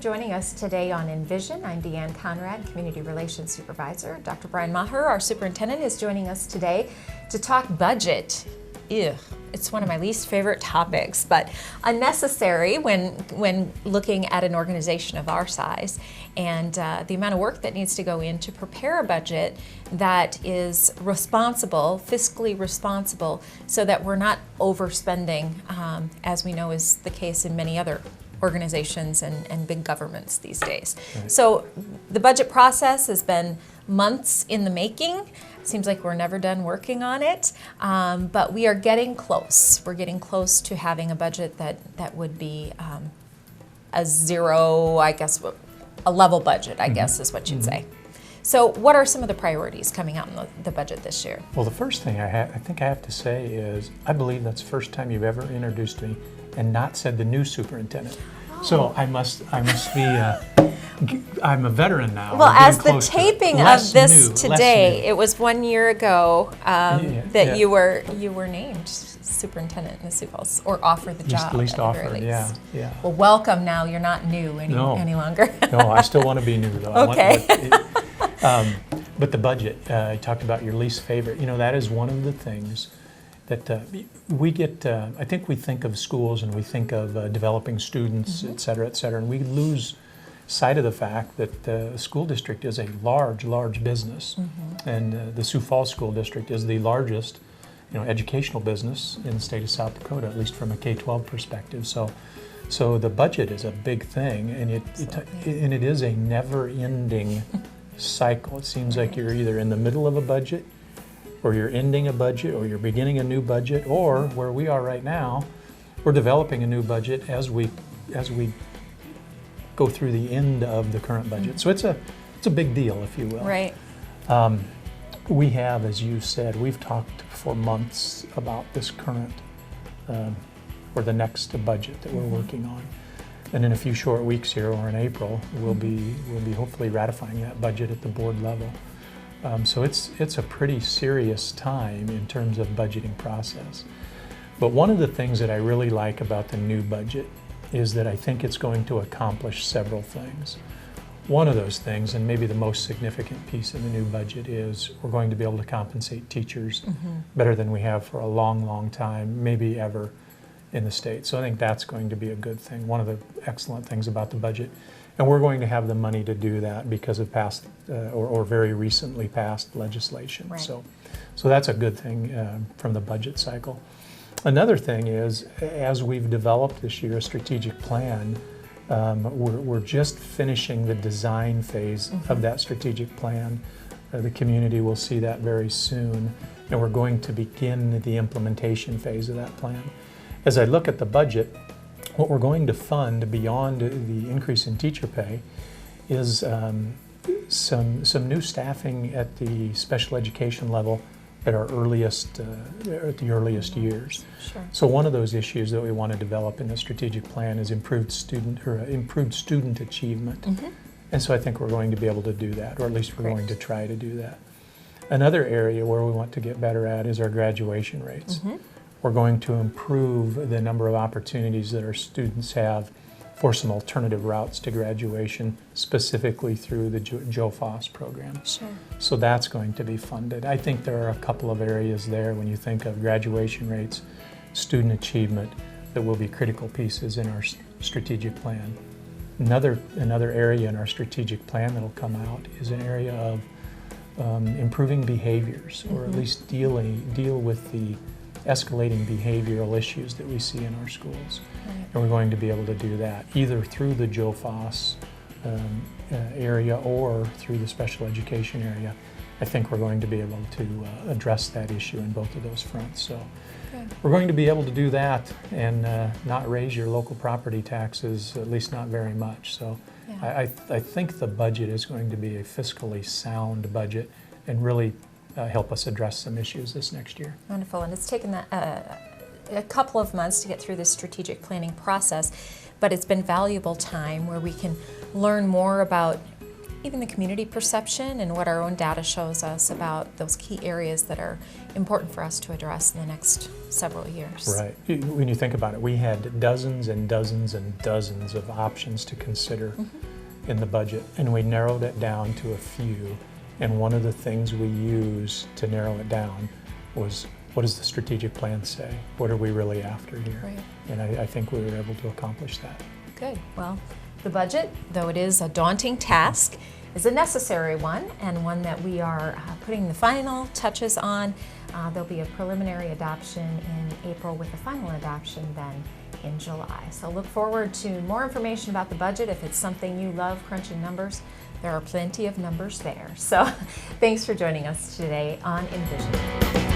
joining us today on Envision. I'm Deanne Conrad, Community Relations Supervisor. Dr. Brian Maher, our superintendent, is joining us today to talk budget. Ew. It's one of my least favorite topics, but unnecessary when looking at an organization of our size, and the amount of work that needs to go in to prepare a budget that is responsible, fiscally responsible, so that we're not overspending, as we know is the case in many other organizations and big governments these days. Right. So the budget process has been months in the making. Seems like we're never done working on it, but we are getting close. We're getting close to having a budget that would be a zero, I guess, a level budget, I guess is what you'd say. So what are some of the priorities coming out in the budget this year? Well, the first thing I think I have to say is I believe that's the first time you've ever introduced me and not said the new superintendent. Oh. So I must be, I'm a veteran now. Well, as the taping of this today, it was 1 year ago that you were named superintendent in the Sioux Falls, or offered the job. At least offered, yeah. Well, welcome now. You're not new any longer. No, I still want to be new though. Okay. But the budget, you talked about your least favorite. You know, that is one of the things that we get, I think we think of schools and we think of developing students, et cetera, and we lose sight of the fact that the school district is a large business, and the Sioux Falls School District is the largest, educational business in the state of South Dakota, at least from a K-12 perspective. So the budget is a big thing, and it is a never-ending cycle. It seems like you're either in the middle of a budget, or you're ending a budget, or you're beginning a new budget, or where we are right now, we're developing a new budget as we go through the end of the current budget. So it's a big deal, if you will. Right. We have, as you said, we've talked for months about this current or the next budget that we're working on. And in a few short weeks here, or in April, we'll be hopefully ratifying that budget at the board level. So it's a pretty serious time in terms of budgeting process. But one of the things that I really like about the new budget is that I think it's going to accomplish several things. One of those things, and maybe the most significant piece in the new budget, is we're going to be able to compensate teachers better than we have for a long time, maybe ever in the state. So I think that's going to be a good thing, one of the excellent things about the budget. And we're going to have the money to do that because of past or very recently passed legislation. Right. So that's a good thing from the budget cycle. Another thing is, as we've developed this year a strategic plan, we're just finishing the design phase of that strategic plan. The community will see that very soon, and we're going to begin the implementation phase of that plan. As I look at the budget, what we're going to fund beyond the increase in teacher pay is some new staffing at the special education level at our earliest years. Sure. So one of those issues that we want to develop in the strategic plan is improved student achievement. And so I think we're going to be able to do that, or at least we're going to try to do that. Another area where we want to get better at is our graduation rates. We're going to improve the number of opportunities that our students have for some alternative routes to graduation, specifically through the Joe Foss program. Sure. So that's going to be funded. I think there are a couple of areas there when you think of graduation rates, student achievement, that will be critical pieces in our strategic plan. Another area in our strategic plan that will come out is an area of improving behaviors, or at least deal with the escalating behavioral issues that we see in our schools. Right. And we're going to be able to do that either through the Joe Foss area or through the special education area. I think we're going to be able to address that issue in both of those fronts. So we're going to be able to do that and not raise your local property taxes, at least not very much. So I think the budget is going to be a fiscally sound budget and really help us address some issues this next year. Wonderful, and it's taken a couple of months to get through this strategic planning process, but it's been valuable time where we can learn more about even the community perception and what our own data shows us about those key areas that are important for us to address in the next several years. Right. When you think about it, we had dozens and dozens and dozens of options to consider in the budget, and we narrowed it down to a few. And one of the things we used to narrow it down was, what does the strategic plan say? What are we really after here? Right. And I think we were able to accomplish that. Good. Well, the budget, though it is a daunting task, is a necessary one, and one that we are putting the final touches on. There'll be a preliminary adoption in April with a final adoption then in July. So look forward to more information about the budget. If it's something you love, crunching numbers, there are plenty of numbers there. So thanks for joining us today on Envision.